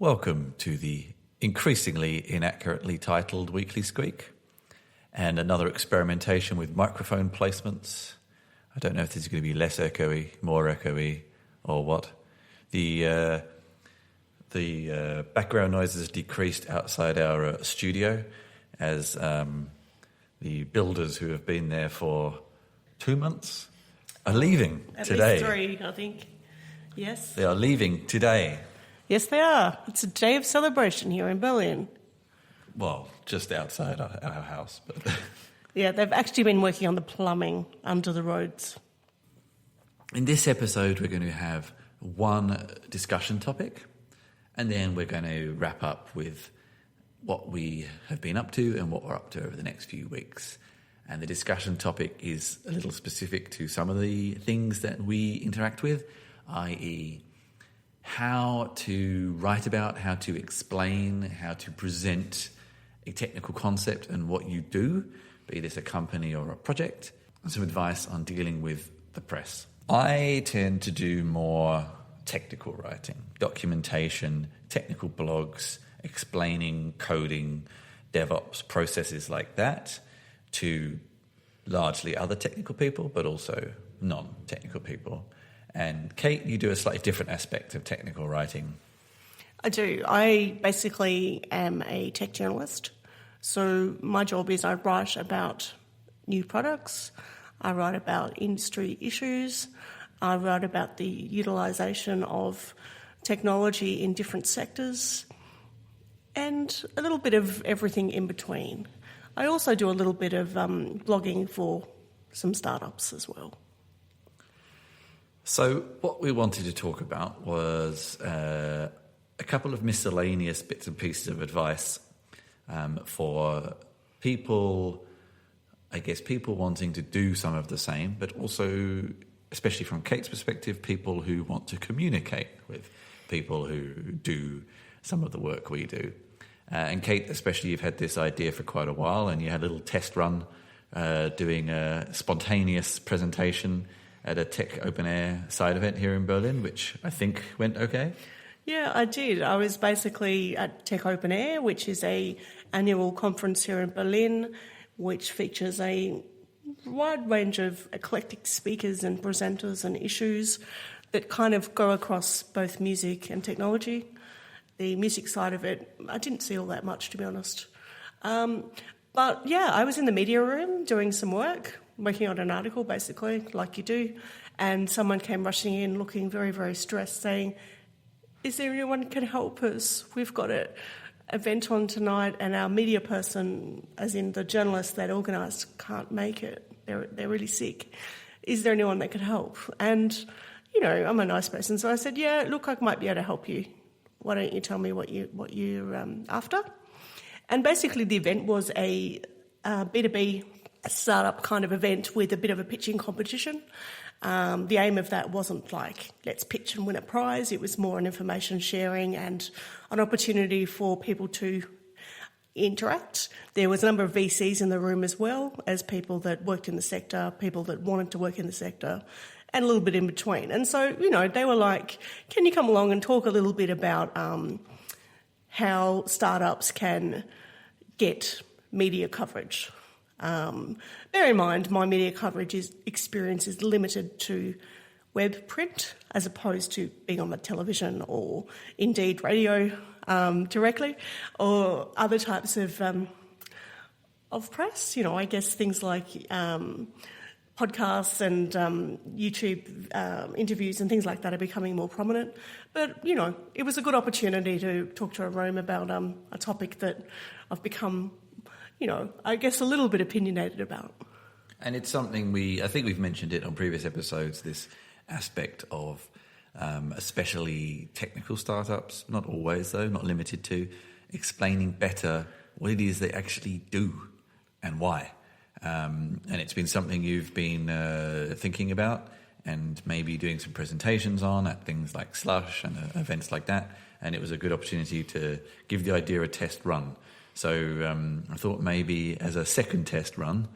Welcome to the increasingly inaccurately titled Weekly Squeak and another experimentation with microphone placements. I don't know if this is going to be less echoey, more echoey, or what. The background noise has decreased outside our studio as the builders who have been there for 2 months are leaving today. At least 3, I think. Yes. They are leaving today. Yes, they are. It's a day of celebration here in Berlin. Well, just outside our house. But yeah, they've actually been working on the plumbing under the roads. In this episode, we're going to have one discussion topic, and then we're going to wrap up with what we have been up to and what we're up to over the next few weeks. And the discussion topic is a little specific to some of the things that we interact with, i.e., how to write about, how to explain, how to present a technical concept and what you do, be this a company or a project, and some advice on dealing with the press. I tend to do more technical writing, documentation, technical blogs, explaining coding, DevOps, processes like that to largely other technical people, but also non-technical people. And Kate, you do a slightly different aspect of technical writing. I do. I basically am a tech journalist. So my job is I write about new products, I write about industry issues, I write about the utilisation of technology in different sectors, and a little bit of everything in between. I also do a little bit of blogging for some startups as well. So what we wanted to talk about was a couple of miscellaneous bits and pieces of advice for people, I guess, people wanting to do some of the same, but also, especially from Kate's perspective, people who want to communicate with people who do some of the work we do. And Kate, especially, you've had this idea for quite a while, and you had a little test run doing a spontaneous presentation at a tech open air side event here in Berlin, which I think went okay. Yeah, I did. I was basically at Tech Open Air, which is a annual conference here in Berlin, which features a wide range of eclectic speakers and presenters and issues that kind of go across both music and technology. The music side of it, I didn't see all that much, to be honest. But yeah, I was in the media room doing some work, working on an article, basically, like you do, and someone came rushing in looking very, very stressed, saying, "Is there anyone who can help us? We've got an event on tonight and our media person, as in the journalist that organised, can't make it. They're really sick. Is there anyone that could help?" And, you know, I'm a nice person, so I said, "Yeah, look, I might be able to help you. Why don't you tell me what you're after?" And basically the event was a B2B startup kind of event with a bit of a pitching competition. The aim of that wasn't like, let's pitch and win a prize. It was more an information sharing and an opportunity for people to interact. There was a number of VCs in the room as well as people that worked in the sector, people that wanted to work in the sector, and a little bit in between. And so, you know, they were like, "Can you come along and talk a little bit about how startups can get media coverage?" Bear in mind, my media coverage experience is limited to web print as opposed to being on the television or indeed radio directly, or other types of press. You know, I guess things like podcasts and YouTube interviews and things like that are becoming more prominent. But, you know, it was a good opportunity to talk to a room about a topic that I've become, you know, I guess a little bit opinionated about. And it's something I think we've mentioned it on previous episodes, this aspect of especially technical startups, not always though, not limited to, explaining better what it is they actually do and why. And it's been something you've been thinking about and maybe doing some presentations on at things like Slush and events like that. And it was a good opportunity to give the idea a test run. So I thought maybe as a second test run,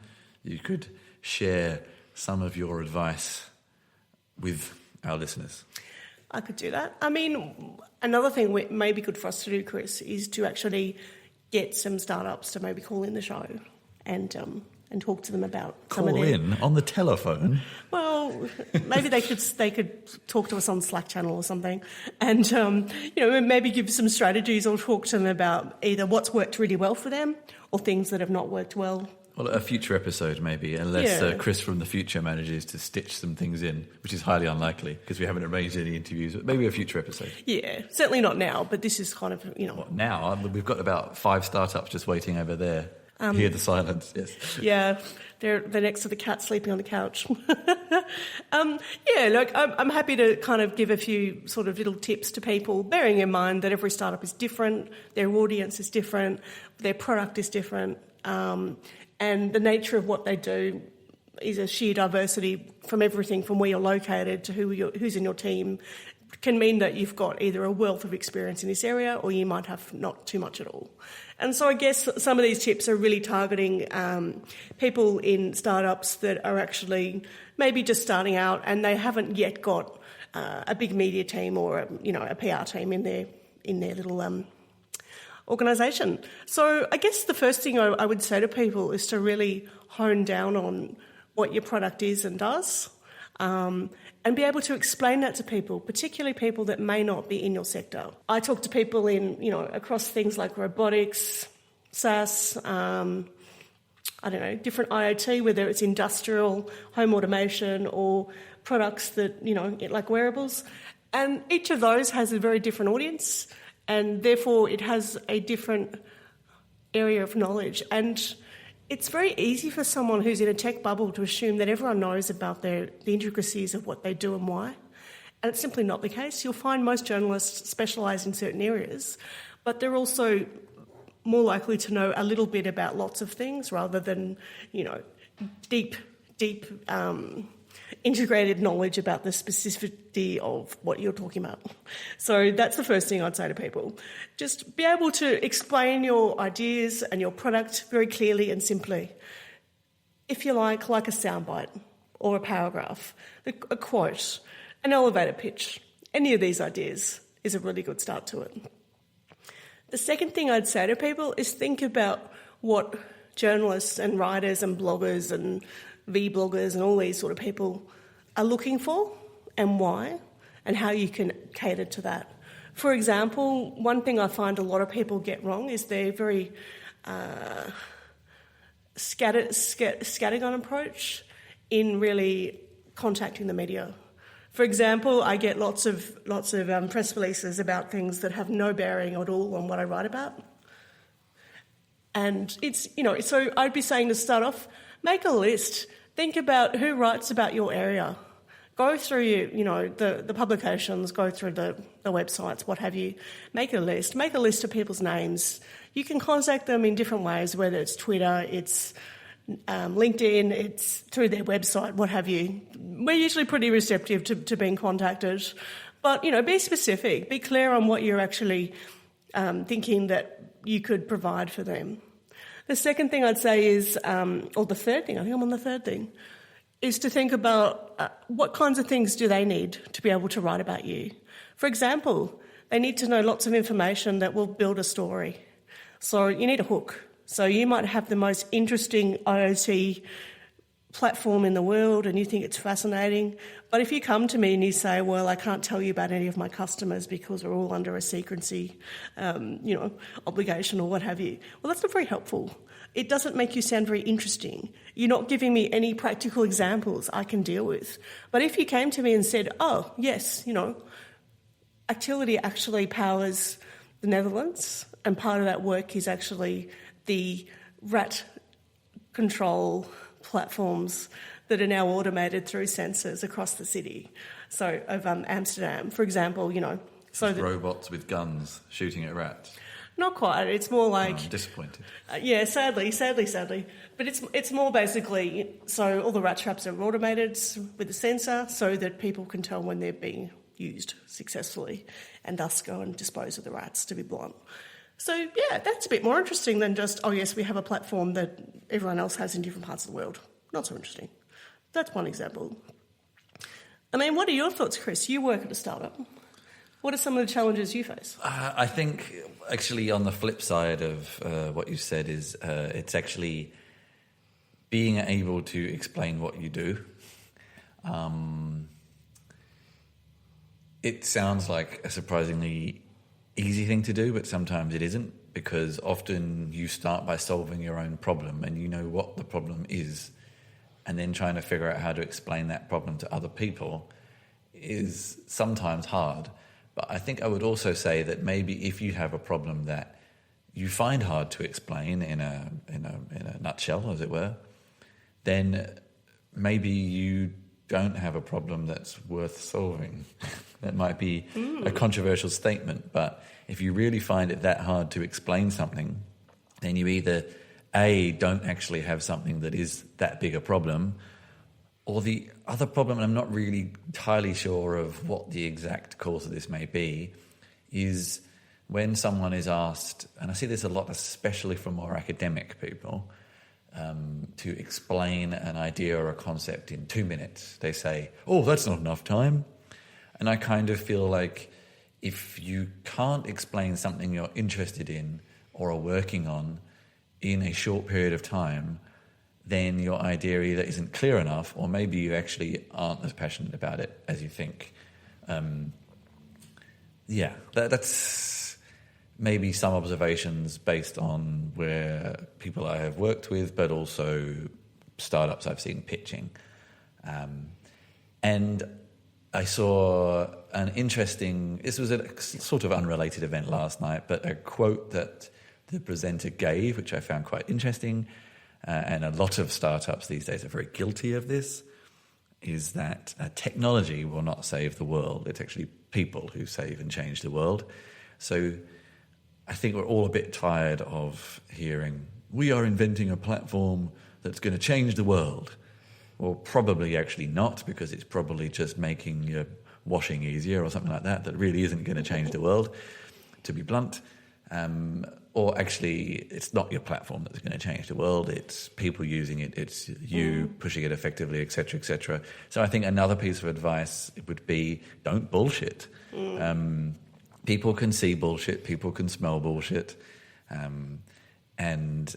you could share some of your advice with our listeners. I could do that. I mean, another thing may be good for us to do, Chris, is to actually get some startups to maybe call in the show and talk to them about some of Call their... in on the telephone. Well, maybe they could talk to us on Slack channel or something, and maybe give some strategies or talk to them about either what's worked really well for them or things that have not worked well. Well, a future episode maybe, unless Chris from the future manages to stitch some things in, which is highly unlikely because we haven't arranged any interviews. But maybe a future episode. Yeah, certainly not now, but this is kind of, Well, now we've got about 5 startups just waiting over there. Hear the silence, yes. Yeah, they're next to the cat sleeping on the couch. I'm happy to kind of give a few sort of little tips to people, bearing in mind that every startup is different, their audience is different, their product is different, and the nature of what they do is a sheer diversity from everything from where you're located to who's in your team. Can mean that you've got either a wealth of experience in this area or you might have not too much at all. And so I guess some of these tips are really targeting people in startups that are actually maybe just starting out and they haven't yet got a big media team or a PR team in their little organisation. So I guess the first thing I would say to people is to really hone down on what your product is and does. And be able to explain that to people, particularly people that may not be in your sector. I talk to people across things like robotics, SaaS, different IoT, whether it's industrial, home automation, or products that, like wearables. And each of those has a very different audience, and therefore it has a different area of knowledge. And it's very easy for someone who's in a tech bubble to assume that everyone knows about the intricacies of what they do and why. And it's simply not the case. You'll find most journalists specialise in certain areas, but they're also more likely to know a little bit about lots of things rather than, deep integrated knowledge about the specificity of what you're talking about. So that's the first thing I'd say to people. Just be able to explain your ideas and your product very clearly and simply. If you like a soundbite or a paragraph, a quote, an elevator pitch, any of these ideas is a really good start to it. The second thing I'd say to people is think about what journalists and writers and bloggers and V-bloggers and all these sort of people are looking for and why, and how you can cater to that. For example, one thing I find a lot of people get wrong is they're very scattergun approach in really contacting the media. For example, I get lots of press releases about things that have no bearing at all on what I write about. And it's, so I'd be saying to start off, make a list. Think about who writes about your area. Go through, the publications, go through the websites, what have you. Make a list. Make a list of people's names. You can contact them in different ways, whether it's Twitter, it's LinkedIn, it's through their website, what have you. We're usually pretty receptive to being contacted. But, be specific. Be clear on what you're actually thinking that you could provide for them. The second thing I'd say is, or the third thing, I think I'm on the third thing, is to think about what kinds of things do they need to be able to write about you. For example, they need to know lots of information that will build a story. So you need a hook. So you might have the most interesting IoT platform in the world and you think it's fascinating. But if you come to me and you say, well, I can't tell you about any of my customers because we're all under a secrecy, obligation or what have you, well, that's not very helpful. It doesn't make you sound very interesting. You're not giving me any practical examples I can deal with. But if you came to me and said, oh, yes, Actility actually powers the Netherlands, and part of that work is actually the rat control platforms that are now automated through sensors across the city. So of Amsterdam, for example, so that robots with guns shooting at rats. Not quite. It's more like I'm disappointed. Yeah, sadly. But it's more basically so all the rat traps are automated with a sensor, so that people can tell when they're being used successfully, and thus go and dispose of the rats. To be blunt. So yeah, that's a bit more interesting than just yes, we have a platform that everyone else has in different parts of the world. Not so interesting. That's one example. I mean, what are your thoughts, Chris? You work at a startup. What are some of the challenges you face? I think actually on the flip side of what you said is it's actually being able to explain what you do. It sounds like a surprisingly easy thing to do, but sometimes it isn't, because often you start by solving your own problem and you know what the problem is, and then trying to figure out how to explain that problem to other people is sometimes hard. But I think I would also say that maybe if you have a problem that you find hard to explain in a nutshell, as it were, then maybe you don't have a problem that's worth solving. That might be a controversial statement, but if you really find it that hard to explain something, then you either A, don't actually have something that is that big a problem, or the other problem, and I'm not really entirely sure of what the exact cause of this may be, is when someone is asked, and I see this a lot, especially from more academic people, to explain an idea or a concept in 2 minutes. They say, oh, that's not enough time. And I kind of feel like if you can't explain something you're interested in or are working on in a short period of time, then your idea either isn't clear enough, or maybe you actually aren't as passionate about it as you think. That's maybe some observations based on where people I have worked with, but also startups I've seen pitching. And I saw an interesting, this was a sort of unrelated event last night, but a quote that the presenter gave, which I found quite interesting, and a lot of startups these days are very guilty of this, is that technology will not save the world. It's actually people who save and change the world. So I think we're all a bit tired of hearing, we are inventing a platform that's going to change the world. Well, probably actually not, because it's probably just making your washing easier or something like that, that really isn't going to change the world, to be blunt. Or actually, it's not your platform that's going to change the world, it's people using it, it's you pushing it effectively, etc., etc. So I think another piece of advice would be, don't bullshit. People can see bullshit, people can smell bullshit, and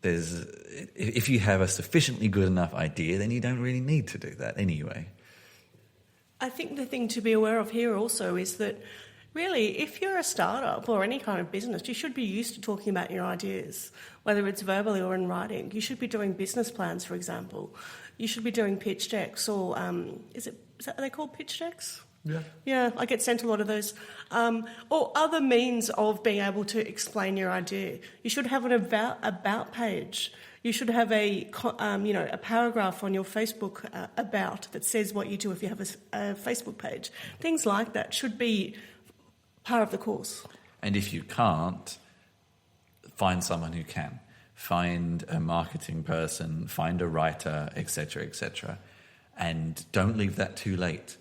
if you have a sufficiently good enough idea, then you don't really need to do that anyway. I think the thing to be aware of here also is that really, if you're a startup or any kind of business, you should be used to talking about your ideas, whether it's verbally or in writing. You should be doing business plans, for example. You should be doing pitch decks, or are they called pitch decks? Yeah, I get sent a lot of those. Or other means of being able to explain your idea. You should have an about page. You should have a paragraph on your Facebook about that says what you do if you have a Facebook page. Things like that should be part of the course. And if you can't, find someone who can. Find a marketing person, find a writer, etc., etc. And don't leave that too late.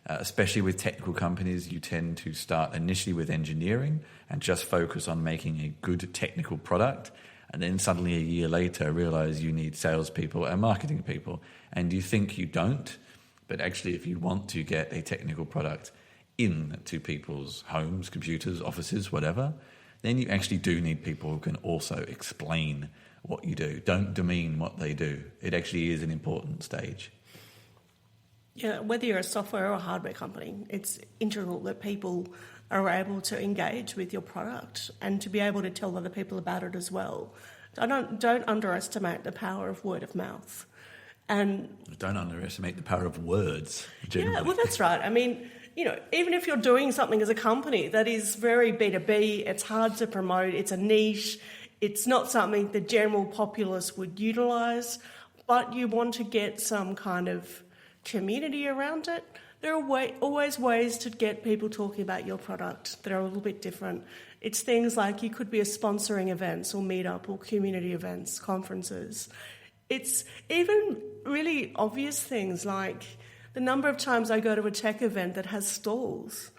Especially with technical companies, you tend to start initially with engineering and just focus on making a good technical product, and then suddenly a year later realize you need salespeople and marketing people. And you think you don't, but actually if you want to get a technical product into people's homes, computers, offices, whatever, then you actually do need people who can also explain what you do. Don't demean what they do. It actually is an important stage. Yeah, whether you're a software or a hardware company, it's integral that people are able to engage with your product and to be able to tell other people about it as well. Don't underestimate the power of word of mouth. And don't underestimate the power of words, generally. Yeah, well, that's right. I mean, even if you're doing something as a company that is very B2B, it's hard to promote, it's a niche, it's not something the general populace would utilise, but you want to get some kind of community around it. There are always ways to get people talking about your product that are a little bit different. It's things like you could be sponsoring events or meetup or community events, conferences. It's even really obvious things like the number of times I go to a tech event that has stalls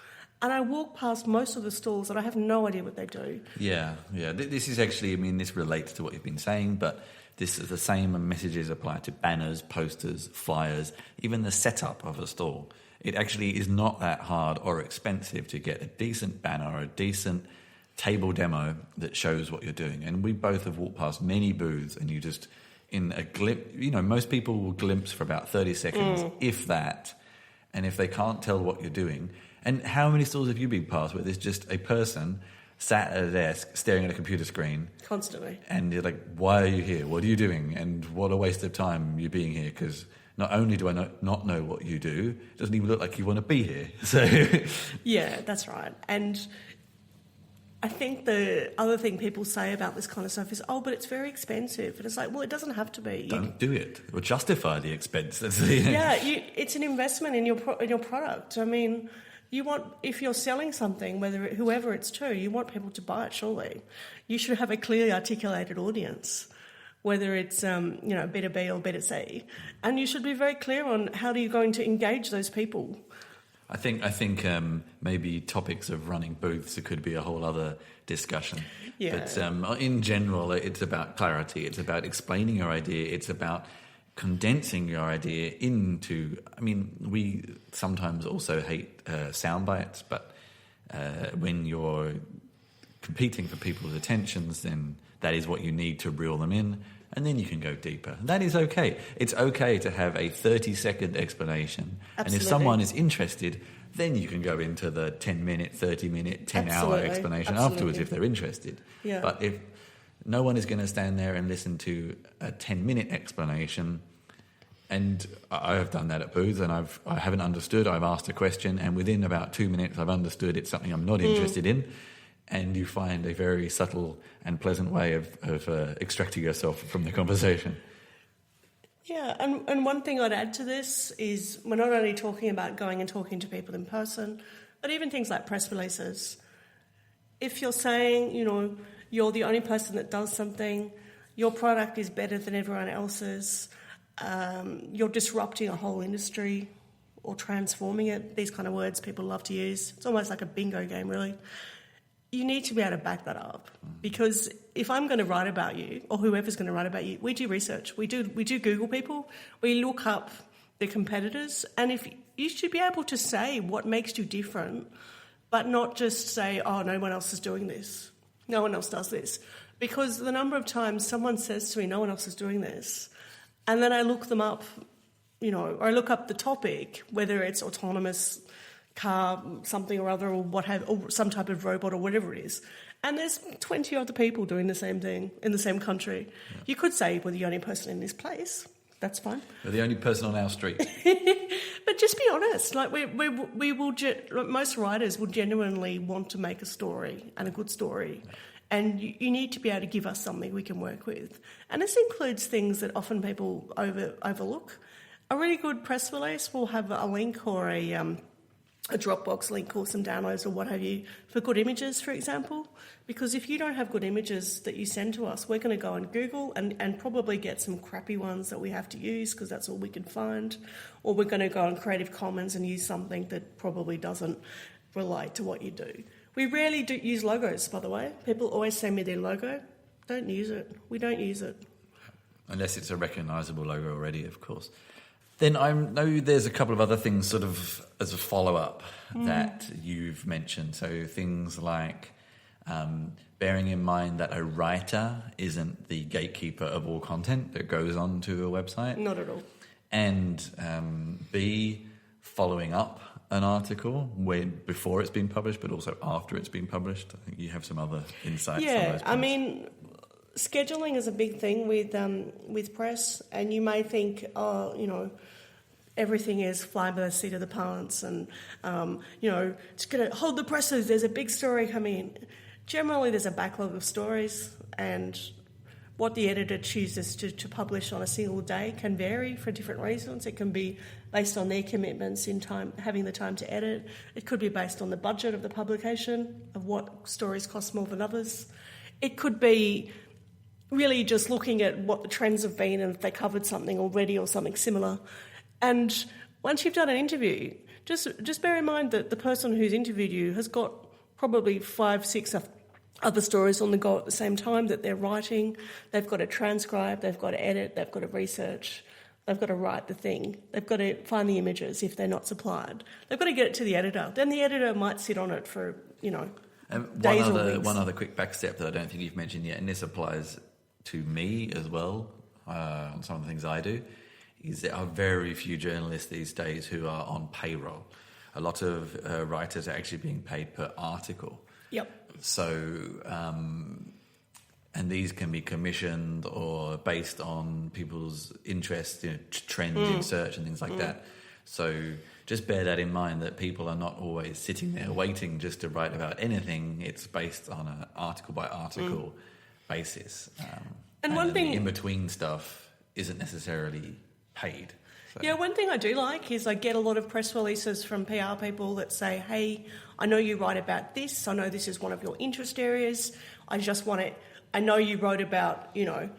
and I walk past most of the stalls and I have no idea what they do. Yeah. This is actually, this relates to what you've been saying, but this is the same messages apply to banners, posters, flyers, even the setup of a stall. It actually is not that hard or expensive to get a decent banner or a decent table demo that shows what you're doing. And we both have walked past many booths, and you just, in a glimpse, most people will glimpse for about 30 seconds, if that. And if they can't tell what you're doing, and how many stores have you been past where there's just a person sat at a desk staring at a computer screen constantly, and you're like, why are you here? What are you doing? And what a waste of time you being here, because not only do I not know what you do, it doesn't even look like you want to be here. So yeah, that's right. And I think the other thing people say about this kind of stuff is, but it's very expensive. And it's like, well, it doesn't have to be. Don't do it. Or justify the expense. That's it's an investment in your product. I mean, if you're selling something, whoever it's to, you want people to buy it, surely. You should have a clearly articulated audience, whether it's B2B or B2C. And you should be very clear on how you're going to engage those people. I think maybe topics of running booths, it could be a whole other discussion. Yeah. But in general, it's about clarity. It's about explaining your idea. It's about condensing your idea into... I mean, we sometimes also hate sound bites, but when you're competing for people's attentions, then that is what you need to reel them in. And then you can go deeper. That is okay. It's okay to have a 30-second explanation. Absolutely. And if someone is interested, then you can go into the 10-minute, 30-minute, 10-hour explanation afterwards if they're interested. Yeah. But if no one is going to stand there and listen to a 10-minute explanation, and I have done that at booths, and I haven't understood, I've asked a question, and within about 2 minutes I've understood it's something I'm not interested in. And you find a very subtle and pleasant way of extracting yourself from the conversation. Yeah, and one thing I'd add to this is we're not only talking about going and talking to people in person, but even things like press releases. If you're saying, you're the only person that does something, your product is better than everyone else's, you're disrupting a whole industry or transforming it, these kind of words people love to use. It's almost like a bingo game, really. You need to be able to back that up, because if I'm going to write about you, or whoever's going to write about you, we do research. We do Google people. We look up the competitors, and if you should be able to say what makes you different, but not just say, no one else is doing this. No one else does this. Because the number of times someone says to me, no one else is doing this, and then I look them up, or I look up the topic, whether it's autonomous car, something or other, or some type of robot or whatever it is. And there's 20 other people doing the same thing in the same country. Yeah. You could say we're the only person in this place. That's fine. We're the only person on our street. But just be honest. Like most writers will genuinely want to make a story, and a good story. Yeah. And you need to be able to give us something we can work with. And this includes things that often people overlook. A really good press release will have a link or a Dropbox link or some downloads or what have you for good images, for example. Because if you don't have good images that you send to us, we're going to go on Google and probably get some crappy ones that we have to use because that's all we can find. Or we're going to go on Creative Commons and use something that probably doesn't relate to what you do. We rarely do use logos, by the way. People always send me their logo. Don't use it. We don't use it. Unless it's a recognisable logo already, of course. Then I know there's a couple of other things sort of as a follow-up that you've mentioned. So things like bearing in mind that a writer isn't the gatekeeper of all content that goes onto a website. Not at all. And B, following up an article before it's been published, but also after it's been published. I think you have some other insights on those points. I mean, scheduling is a big thing with press, and you may think, everything is fly by the seat of the pants, and it's going to hold the presses. There's a big story coming in. Generally, there's a backlog of stories, and what the editor chooses to publish on a single day can vary for different reasons. It can be based on their commitments in time, having the time to edit. It could be based on the budget of the publication, of what stories cost more than others. It could be really just looking at what the trends have been and if they covered something already or something similar. And once you've done an interview, just bear in mind that the person who's interviewed you has got probably 5, 6 other stories on the go at the same time that they're writing. They've got to transcribe, they've got to edit, they've got to research. They've got to write the thing. They've got to find the images if they're not supplied. They've got to get it to the editor. Then the editor might sit on it for, days or weeks. One other quick back step that I don't think you've mentioned yet, and this applies to me as well, on some of the things I do, is there are very few journalists these days who are on payroll. A lot of writers are actually being paid per article. Yep. So, and these can be commissioned or based on people's interests, trends in search and things like that. So just bear that in mind, that people are not always sitting there waiting just to write about anything. It's based on an article by article basis. And one thing, the in-between stuff isn't necessarily paid. So. Yeah, one thing I do like is I get a lot of press releases from PR people that say, hey, I know you write about this. I know this is one of your interest areas. I know you wrote about, IoT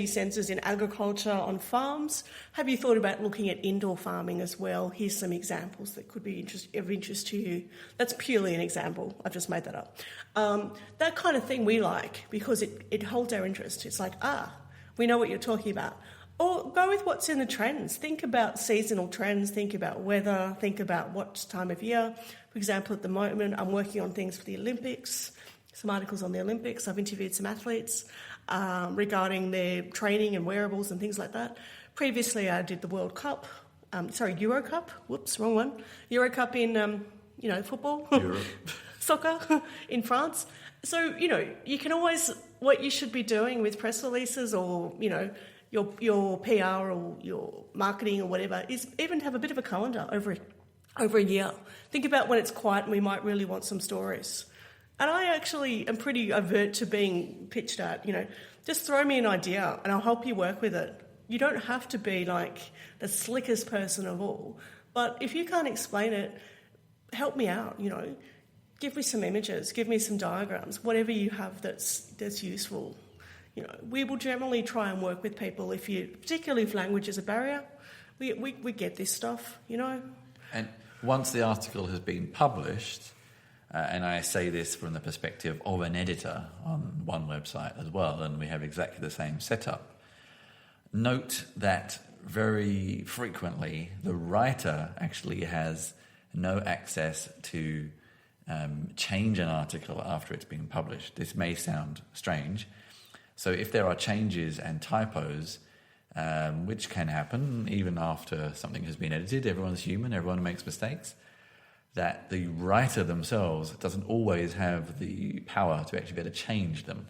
sensors in agriculture on farms. Have you thought about looking at indoor farming as well? Here's some examples that could be of interest to you. That's purely an example. I've just made that up. That kind of thing we like because it holds our interest. It's like, we know what you're talking about. Or go with what's in the trends. Think about seasonal trends. Think about weather. Think about what time of year. For example, at the moment, I'm working on things for the Olympics, some articles on the Olympics. I've interviewed some athletes regarding their training and wearables and things like that. Previously, I did the World Cup. Euro Cup. Whoops, wrong one. Euro Cup in, football. Europe. Soccer in France. So, you can always, what you should be doing with press releases or, your PR or your marketing or whatever is even have a bit of a calendar over a year. Think about when it's quiet and we might really want some stories. And I actually am pretty overt to being pitched at, just throw me an idea and I'll help you work with it. You don't have to be like the slickest person of all, but if you can't explain it, help me out, give me some images, give me some diagrams, whatever you have that's useful. We will generally try and work with people particularly if language is a barrier. We get this stuff, And once the article has been published, and I say this from the perspective of an editor on one website as well, and we have exactly the same setup, note that very frequently the writer actually has no access to change an article after it's been published. This may sound strange. So if there are changes and typos, which can happen even after something has been edited, everyone's human, everyone makes mistakes, that the writer themselves doesn't always have the power to actually be able to change them.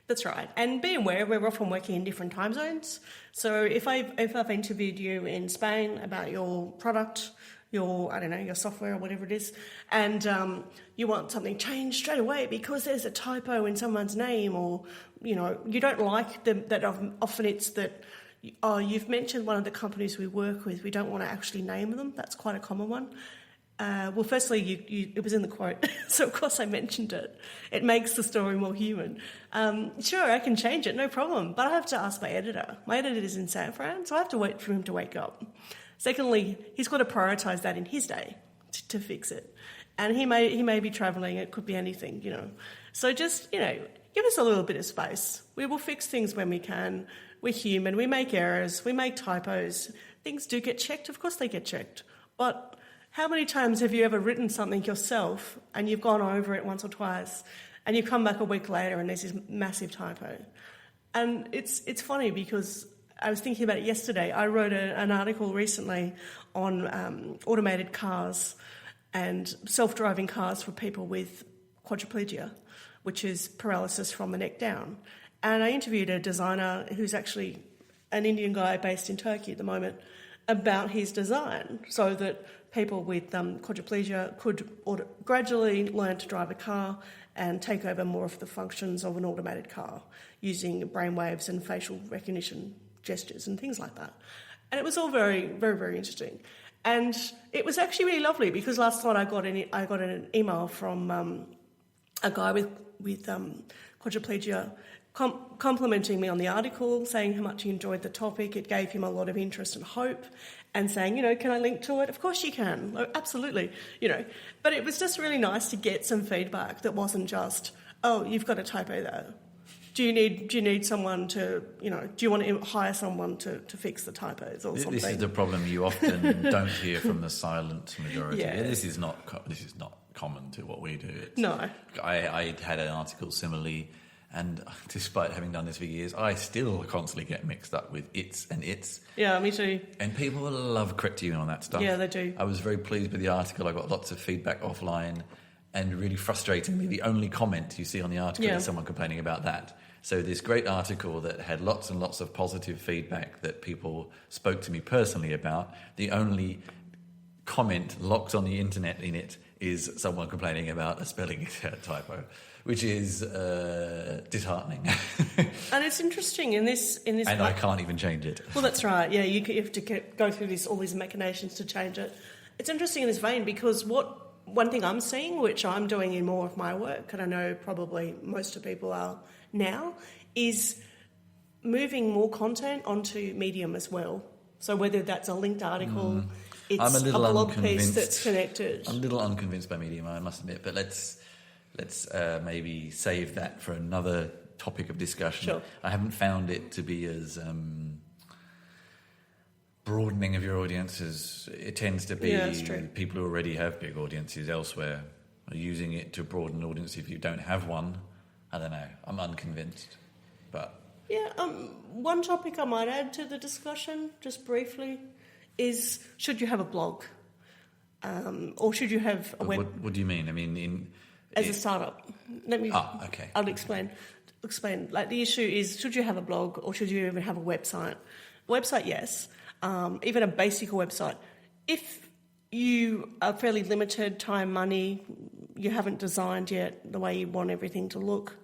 That's right. And be aware, we're often working in different time zones. So if I've interviewed you in Spain about your product, your software or whatever it is, and you want something changed straight away because there's a typo in someone's name, or, you don't like them, that often it's that, you've mentioned one of the companies we work with, we don't want to actually name them. That's quite a common one. Well, firstly, it was in the quote, so of course I mentioned it. It makes the story more human. Sure, I can change it, no problem, but I have to ask my editor. My editor is in San Fran, so I have to wait for him to wake up. Secondly, he's got to prioritise that in his day to fix it. And he may be travelling, it could be anything, So just, give us a little bit of space. We will fix things when we can. We're human, we make errors, we make typos. Things do get checked, of course they get checked. But how many times have you ever written something yourself and you've gone over it once or twice and you come back a week later and there's this massive typo? And it's funny because I was thinking about it yesterday. I wrote an article recently on automated cars and self-driving cars for people with quadriplegia, which is paralysis from the neck down. And I interviewed a designer who's actually an Indian guy based in Turkey at the moment about his design so that people with quadriplegia could gradually learn to drive a car and take over more of the functions of an automated car using brainwaves and facial recognition gestures and things like that. And it was all very, very, very interesting. And it was actually really lovely because last night I got an email from a guy with quadriplegia complimenting me on the article, saying how much he enjoyed the topic. It gave him a lot of interest and hope, and saying, can I link to it? Of course you can, absolutely, But it was just really nice to get some feedback that wasn't just, oh, you've got a typo there. do you need someone to, do you want to hire someone to fix the typos or something? This is the problem you often don't hear from the silent majority. Yeah. This is not common to what we do. No. I had an article similarly, and despite having done this for years, I still constantly get mixed up with its and its. Yeah, me too. And people love correcting you on that stuff. Yeah, they do. I was very pleased with the article. I got lots of feedback offline, and really frustratingly, the only comment you see on the article is someone complaining about that. So this great article that had lots and lots of positive feedback that people spoke to me personally about, the only comment locked on the internet in it is someone complaining about a spelling typo, which is disheartening. And it's interesting in this. And I can't even change it. Well, that's right. Yeah, you have to go through all these machinations to change it. It's interesting in this vein because one thing I'm seeing, which I'm doing in more of my work, and I know probably most of people are now, is moving more content onto Medium as well. So whether that's a linked article, it's a blog piece that's connected. I'm a little unconvinced by Medium, I must admit, but let's maybe save that for another topic of discussion. Sure. I haven't found it to be as broadening of your audiences. It tends to be people who already have big audiences elsewhere are using it to broaden an audience. If you don't have one, I don't know. I'm unconvinced, but one topic I might add to the discussion, just briefly, is should you have a blog, or should you have a web? What do you mean? I mean, as a startup. Okay. I'll explain. Like the issue is, should you have a blog or should you even have a website? Website, yes. Even a basic website. If you are fairly limited time, money, you haven't designed yet the way you want everything to look,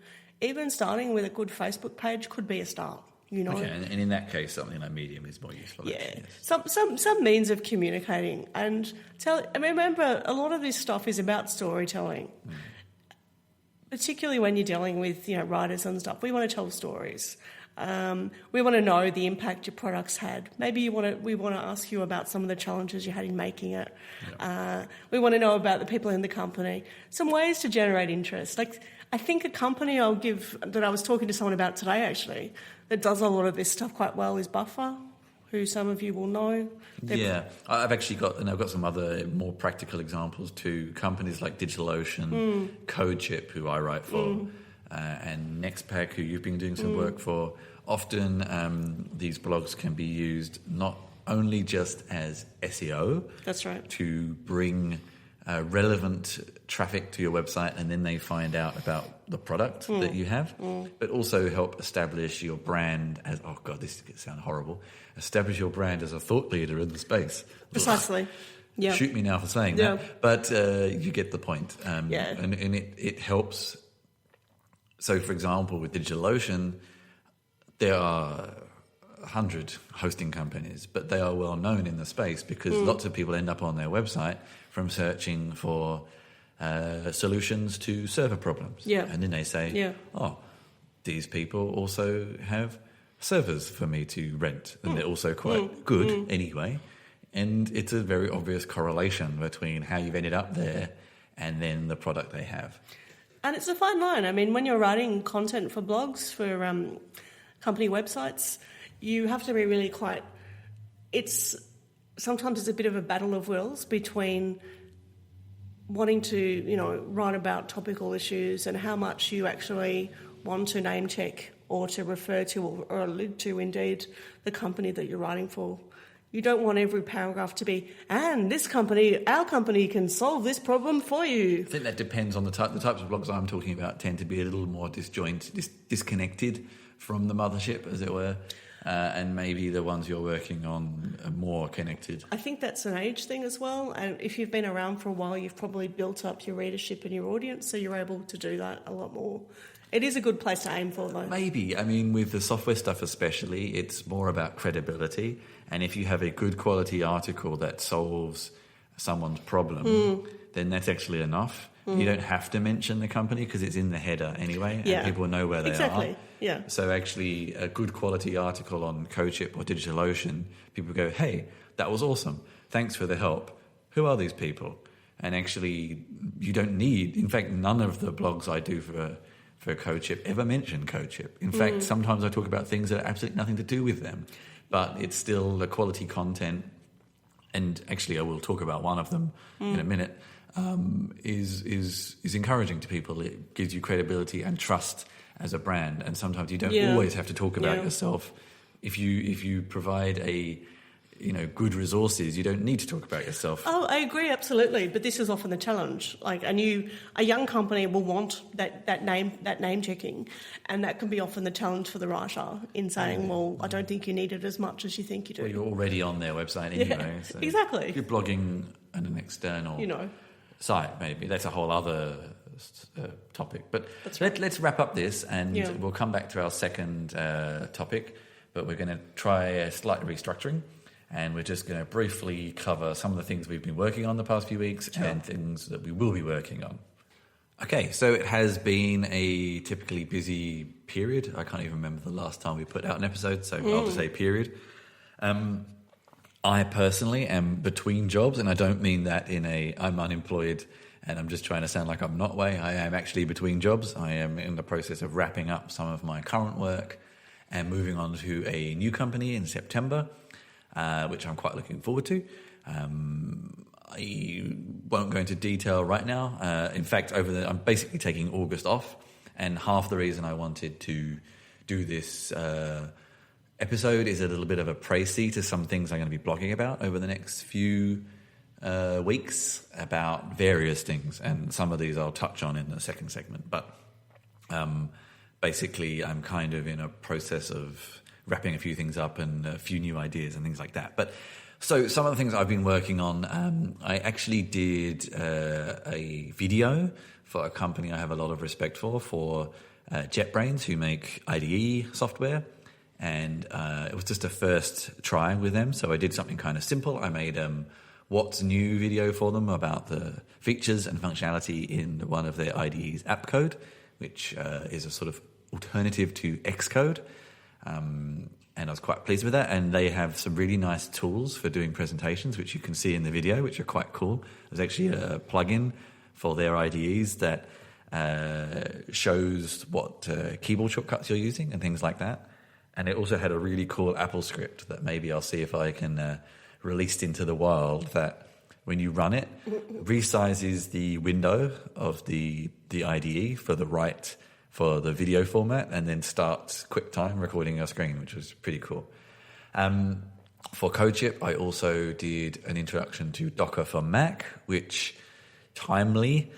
even starting with a good Facebook page could be a start. Okay, and in that case, something like Medium is more useful. Yeah, yes. Some means of communicating. And remember, a lot of this stuff is about storytelling. Particularly when you're dealing with writers and stuff. We want to tell stories. We want to know the impact your products had. Maybe we want to ask you about some of the challenges you had in making it. Yeah. We want to know about the people in the company. Some ways to generate interest. Like, I think a company that I was talking to someone about today actually, that does a lot of this stuff quite well is Buffer, who some of you will know. I've got some other more practical examples too. Companies like DigitalOcean, CodeChip, who I write for, and Nextpack, who you've been doing some work for. Often these blogs can be used not only just as SEO. That's right. To bring relevant traffic to your website, and then they find out about the product that you have, but also help establish your brand as, oh God, this sounds horrible, establish your brand as a thought leader in the space. Precisely. Yeah. Shoot me now for saying that, but you get the point. And it helps. So, for example, with DigitalOcean, there are 100 hosting companies, but they are well known in the space because lots of people end up on their website from searching for solutions to server problems. Yeah. And then they say, these people also have servers for me to rent, and they're also quite good anyway. And it's a very obvious correlation between how you've ended up there and then the product they have. And it's a fine line. I mean, when you're writing content for blogs, for company websites, you have to be really sometimes it's a bit of a battle of wills between wanting to, write about topical issues and how much you actually want to name check or to refer to or allude to, indeed, the company that you're writing for. You don't want every paragraph to be, and our company can solve this problem for you. I think that depends on the types of blogs I'm talking about tend to be a little more disconnected from the mothership, as it were. And maybe the ones you're working on are more connected. I think that's an age thing as well. And if you've been around for a while, you've probably built up your readership and your audience, so you're able to do that a lot more. It is a good place to aim for, though. Maybe. I mean, with the software stuff especially, it's more about credibility. And if you have a good quality article that solves someone's problem, then that's actually enough. You don't have to mention the company because it's in the header anyway, and people know where they are. Yeah. So actually, a good quality article on CodeChip or DigitalOcean, people go, hey, that was awesome. Thanks for the help. Who are these people? And actually, you don't need... In fact, none of the blogs I do for CodeShip ever mention CodeShip. In fact, sometimes I talk about things that have absolutely nothing to do with them, but it's still the quality content. And actually, I will talk about one of them in a minute. Is encouraging to people. It gives you credibility and trust as a brand. And sometimes you don't always have to talk about yourself. If you provide good resources, you don't need to talk about yourself. Oh, I agree, absolutely. But this is often the challenge. Like a young company will want that name checking, and that can be often the challenge for the writer in saying, well, I don't think you need it as much as you think you do. Well, you're already on their website anyway. So exactly. If you're blogging on an external site, maybe that's a whole other topic. But let's wrap up this, and we'll come back to our second topic. But we're going to try a slight restructuring. And we're just going to briefly cover some of the things we've been working on the past few weeks and things that we will be working on. Okay, so it has been a typically busy period. I can't even remember the last time we put out an episode, so I'll just say period. I personally am between jobs, and I don't mean that in I'm unemployed and I'm just trying to sound like I'm not way. I am actually between jobs. I am in the process of wrapping up some of my current work and moving on to a new company in September. Which I'm quite looking forward to. I won't go into detail right now. In fact, I'm basically taking August off, and half the reason I wanted to do this episode is a little bit of a précis to some things I'm going to be blogging about over the next few weeks about various things, and some of these I'll touch on in the second segment. But basically, I'm kind of in a process of wrapping a few things up and a few new ideas and things like that. But so some of the things I've been working on, I actually did a video for a company I have a lot of respect for JetBrains, who make IDE software. And it was just a first try with them. So I did something kind of simple. I made what's new video for them about the features and functionality in one of their IDE's app code, which is a sort of alternative to Xcode. And I was quite pleased with that. And they have some really nice tools for doing presentations, which you can see in the video, which are quite cool. There's actually a plugin for their IDEs that shows what keyboard shortcuts you're using and things like that. And it also had a really cool Apple script that maybe I'll see if I can release into the wild, that when you run it, resizes the window of the IDE for the video format, and then starts QuickTime recording your screen, which was pretty cool. For CodeShip, I also did an introduction to Docker for Mac, which timely.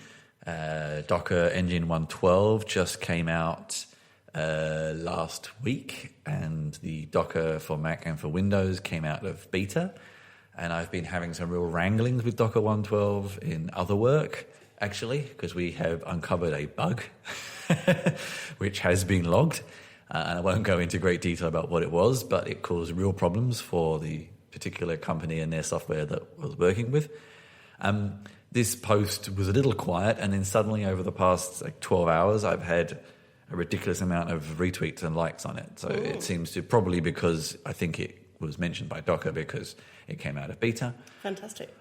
Docker Engine 1.12 just came out last week, and the Docker for Mac and for Windows came out of beta. And I've been having some real wranglings with Docker 1.12 in other work, actually, because we have uncovered a bug which has been logged. And I won't go into great detail about what it was, but it caused real problems for the particular company and their software that I was working with. This post was a little quiet, and then suddenly over the past 12 hours, I've had a ridiculous amount of retweets and likes on it. So It seems to, probably because I think it was mentioned by Docker because it came out of beta. Fantastic.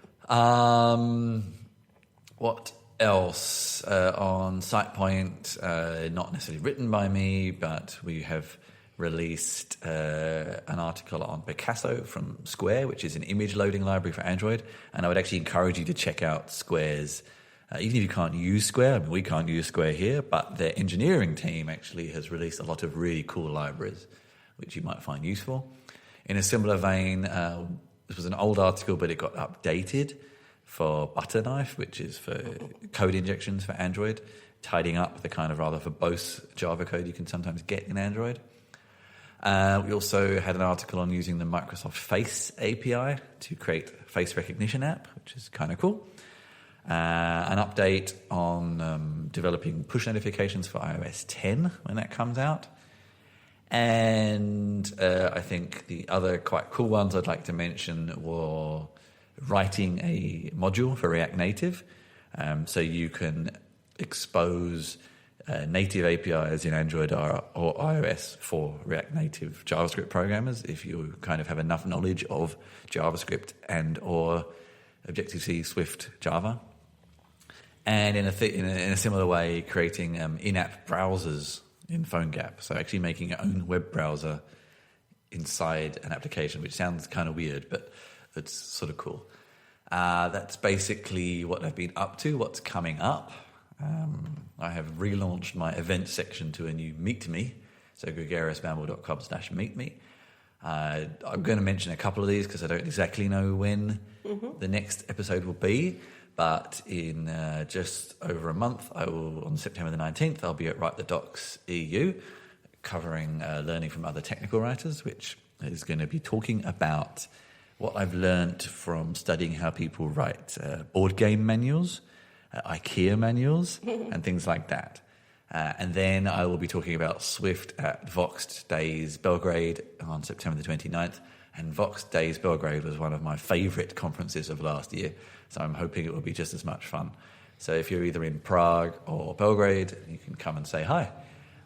What else? On SitePoint, not necessarily written by me, but we have released an article on Picasso from Square, which is an image loading library for Android. And I would actually encourage you to check out Square's, even if you can't use Square. I mean, we can't use Square here, but their engineering team actually has released a lot of really cool libraries, which you might find useful. In a similar vein, this was an old article, but it got updated for Butterknife, which is for code injections for Android, tidying up the kind of rather verbose Java code you can sometimes get in Android. We also had an article on using the Microsoft Face API to create a face recognition app, which is kind of cool. An update on developing push notifications for iOS 10 when that comes out. And I think the other quite cool ones I'd like to mention were writing a module for React Native. So you can expose native APIs in Android or iOS for React Native JavaScript programmers if you kind of have enough knowledge of JavaScript and or Objective-C, Swift, Java. And in a similar way, creating in-app browsers in PhoneGap. So actually making your own web browser inside an application, which sounds kind of weird, but it's sort of cool. That's basically what I've been up to, what's coming up. I have relaunched my events section to a new Meet Me, so gregariousbamble.com/meet me. I'm going to mention a couple of these because I don't exactly know when the next episode will be, but in just over a month, on September the 19th, I'll be at Write the Docs EU, covering learning from other technical writers, which is going to be talking about what I've learned from studying how people write board game manuals, IKEA manuals, and things like that. And then I will be talking about Swift at Voxed Days Belgrade on September the 29th. And Voxed Days Belgrade was one of my favourite conferences of last year, so I'm hoping it will be just as much fun. So if you're either in Prague or Belgrade, you can come and say hi.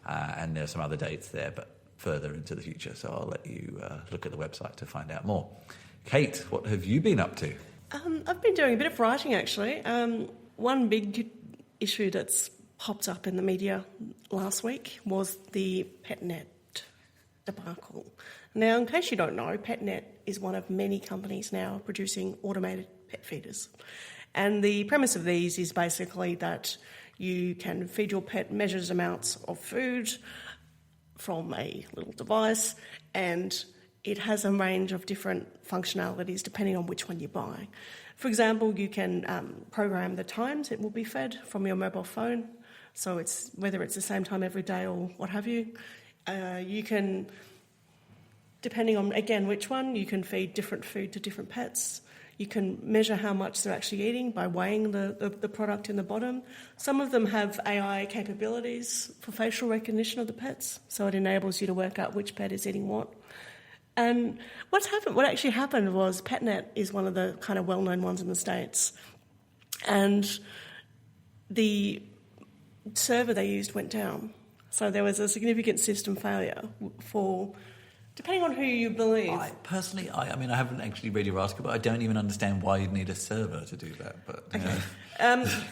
And there's some other dates there, but further into the future, so I'll let you look at the website to find out more. Kate, what have you been up to? I've been doing a bit of writing, actually. One big issue that's popped up in the media last week was the PetNet debacle. Now, in case you don't know, PetNet is one of many companies now producing automated pet feeders. And the premise of these is basically that you can feed your pet measured amounts of food from a little device, and it has a range of different functionalities depending on which one you buy. For example, you can program the times it will be fed from your mobile phone, so it's whether it's the same time every day or what have you. You can, depending on, again, which one, you can feed different food to different pets. You can measure how much they're actually eating by weighing the product in the bottom. Some of them have AI capabilities for facial recognition of the pets, so it enables you to work out which pet is eating what. And what actually happened was PetNet is one of the kind of well-known ones in the States, and the server they used went down. So there was a significant system failure for, depending on who you believe. I haven't actually read your article, but I don't even understand why you'd need a server to do that. But okay.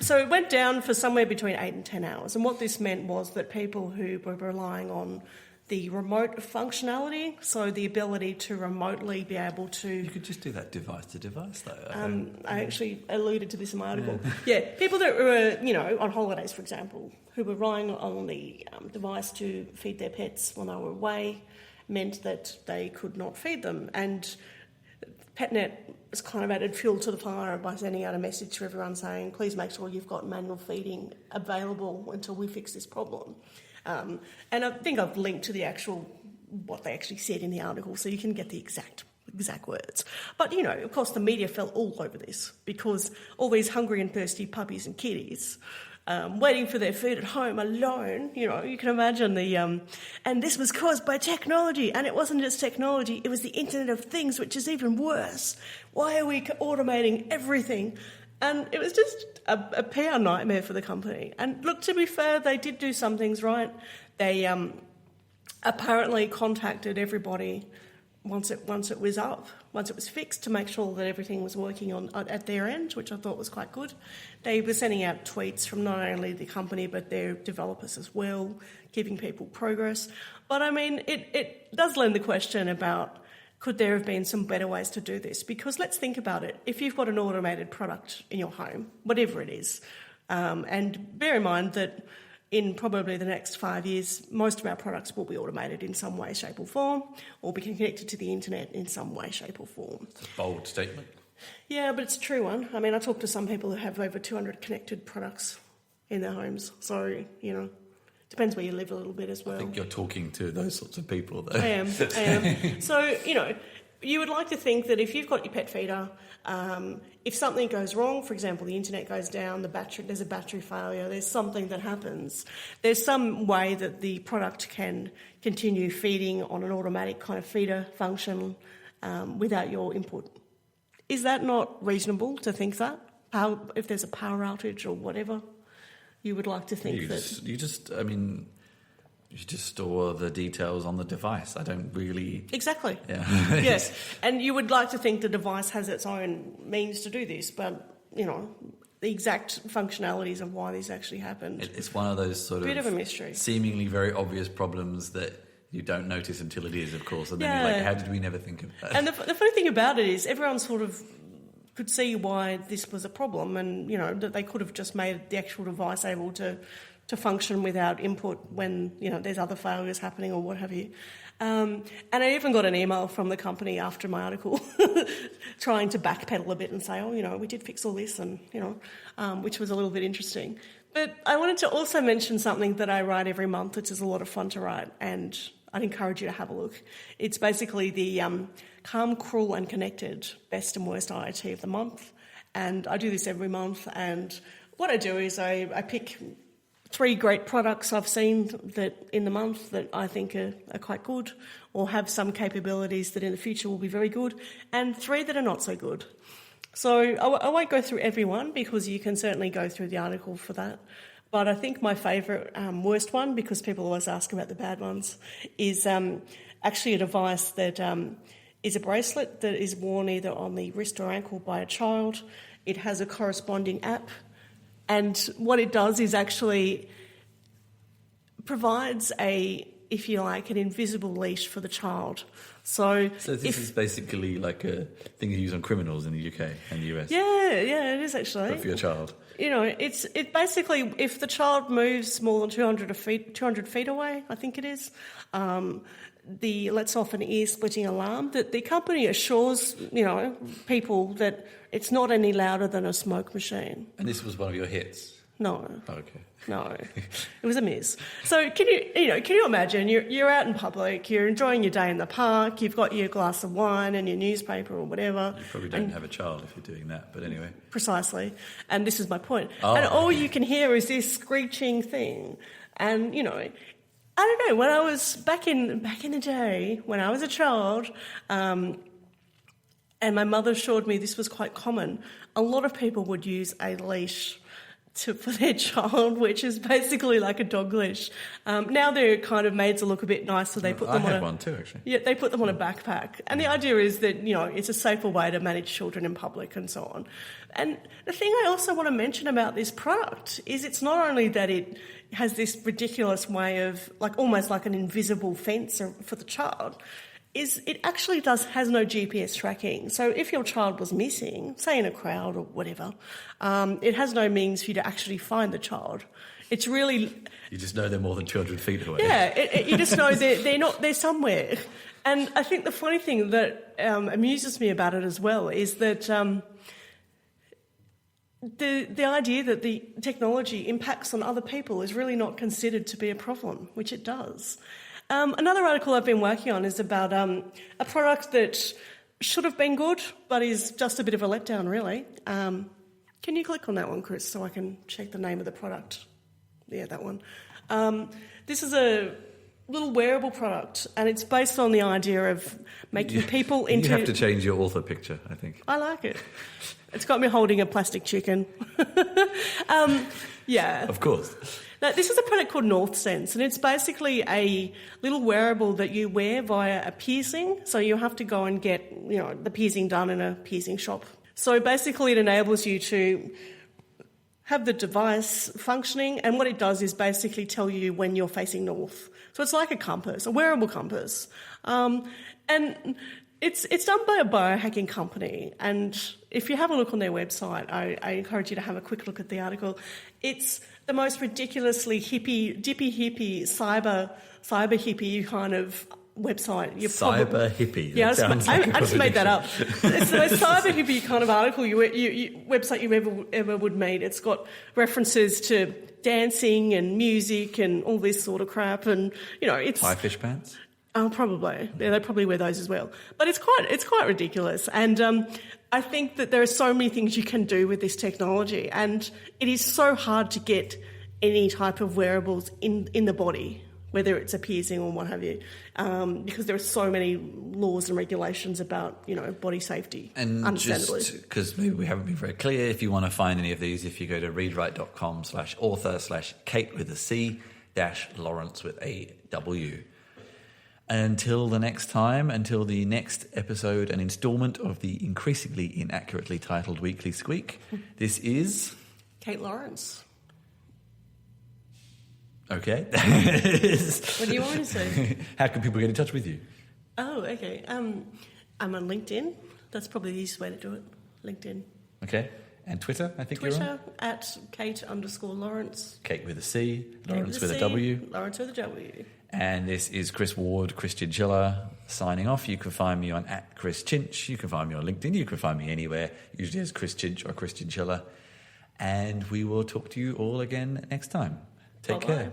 So it went down for somewhere between 8 and 10 hours. And what this meant was that people who were relying on the remote functionality, so the ability to remotely be able to... You could just do that device to device, though. I actually alluded to this in my article. Yeah, people that were, on holidays, for example, who were relying on the device to feed their pets when they were away, meant that they could not feed them. And PetNet has kind of added fuel to the fire by sending out a message to everyone saying, please make sure you've got manual feeding available until we fix this problem. And I think I've linked to what they actually said in the article, so you can get the exact words. But, of course, the media fell all over this because all these hungry and thirsty puppies and kitties waiting for their food at home alone, you can imagine and this was caused by technology. And it wasn't just technology, it was the Internet of Things, which is even worse. Why are we automating everything? And it was just a PR nightmare for the company. And look, to be fair, they did do some things right. They apparently contacted everybody once it was fixed, to make sure that everything was working at their end, which I thought was quite good. They were sending out tweets from not only the company but their developers as well, giving people progress. But I mean, it does lend the question about, could there have been some better ways to do this? Because let's think about it. If you've got an automated product in your home, whatever it is, and bear in mind that in probably the next 5 years, most of our products will be automated in some way, shape or form, or be connected to the internet in some way, shape or form. It's a bold statement. Yeah, but it's a true one. I mean, I talk to some people who have over 200 connected products in their homes. So, depends where you live a little bit as well. I think you're talking to those sorts of people, though. I am. So, you would like to think that if you've got your pet feeder, if something goes wrong, for example, the internet goes down, there's a battery failure, there's something that happens, there's some way that the product can continue feeding on an automatic kind of feeder function without your input. Is that not reasonable to think that? If there's a power outage or whatever, you would like to think You just store the details on the device. I don't really... Exactly. Yeah. Yes. And you would like to think the device has its own means to do this, but, the exact functionalities of why this actually happened. It's one of those sort Bit of a mystery. seemingly very obvious problems that you don't notice until it is, of course. And then you're like, how did we never think of that? And the funny thing about it is everyone sort of could see why this was a problem, and, you know, that they could have just made the actual device able to function without input when, you know, there's other failures happening or what have you. And I even got an email from the company after my article trying to backpedal a bit and say, oh, you know, we did fix all this, and, you know, which was a little bit interesting. But I wanted to also mention something that I write every month, which is a lot of fun to write, and I'd encourage you to have a look. It's basically the Calm, Cruel and Connected Best and Worst IoT of the month. And I do this every month, and what I do is I pick 3 great products I've seen that in the month that I think are quite good, or have some capabilities that in the future will be very good, and 3 that are not so good. So I won't go through every one, because you can certainly go through the article for that. But I think my favourite, worst one, because people always ask about the bad ones, is actually a device that is a bracelet that is worn either on the wrist or ankle by a child. It has a corresponding app. And what it does is actually provides if you like, an invisible leash for the child. So this is basically like a thing you use on criminals in the UK and the US. Yeah, it is actually. But for your child. You know, it basically, if the child moves more than 200 feet away, I think it is, lets off an ear-splitting alarm that the company assures, you know, people that it's not any louder than a smoke machine. And this was one of your hits? No. Oh, okay. No, it was a miss. So can you imagine you're out in public, you're enjoying your day in the park, you've got your glass of wine and your newspaper or whatever. You probably don't have a child if you're doing that, but anyway. Precisely, and this is my point. Oh. And all you can hear is this screeching thing, and, you know, I don't know. When I was back in the day, when I was a child, and my mother assured me this was quite common, a lot of people would use a leash for their child, which is basically like a dog leash. Now they're kind of made to look a bit nicer. They put them I had one too, actually. Yeah, they put them on a backpack, and the idea is that, you know, it's a safer way to manage children in public and so on. And the thing I also want to mention about this product is it's not only that it has this ridiculous way of, like, almost like an invisible fence for the child, is it actually has no GPS tracking. So if your child was missing, say in a crowd or whatever, it has no means for you to actually find the child. It's really... You just know they're more than 200 feet away. Yeah, you just know they're somewhere. And I think the funny thing that amuses me about it as well is that the idea that the technology impacts on other people is really not considered to be a problem, which it does. Another article I've been working on is about a product that should have been good, but is just a bit of a letdown, really. Can you click on that one, Chris, so I can check the name of the product? Yeah, that one. This is a little wearable product, and it's based on the idea of making people into... You have to change your author picture, I think. I like it. It's got me holding a plastic chicken. Yeah. Of course. Now, this is a product called NorthSense, and it's basically a little wearable that you wear via a piercing. So you have to go and get, you know, the piercing done in a piercing shop. So basically it enables you to have the device functioning, and what it does is basically tell you when you're facing north. So it's like a compass, a wearable compass. And it's done by a biohacking company, and if you have a look on their website, I encourage you to have a quick look at the article. It's the most ridiculously dippy hippie, cyber hippie kind of website. Cyber hippie. Yeah, I just made that up. It's the most cyber hippie kind of article website you ever would meet. It's got references to dancing and music and all this sort of crap, and, you know, it's high fish pants. Oh, probably. Yeah, they probably wear those as well. But it's quite ridiculous. And I think that there are so many things you can do with this technology, and it is so hard to get any type of wearables in the body, whether it's a piercing or what have you, because there are so many laws and regulations about, you know, body safety. And understandably, just because maybe we haven't been very clear, if you want to find any of these, if you go to readwrite.com/author/Kate with a C -Lawrence with a W. Until the next time, until the next episode and instalment of the increasingly inaccurately titled Weekly Squeak, this is Kate Lawrence. Okay. What do you want me to say? How can people get in touch with you? Oh, okay. I'm on LinkedIn. That's probably the easiest way to do it. LinkedIn. Okay. And Twitter, I think you're on? Twitter, at Kate_Lawrence. Kate with a C, Lawrence with a C, W. Lawrence with a W. And this is Chris Ward, Chris Chinchilla, signing off. You can find me on @ChrisChinch. You can find me on LinkedIn. You can find me anywhere, usually as Chris Chinch or Chris Chinchilla. And we will talk to you all again next time. Take Bye-bye. care.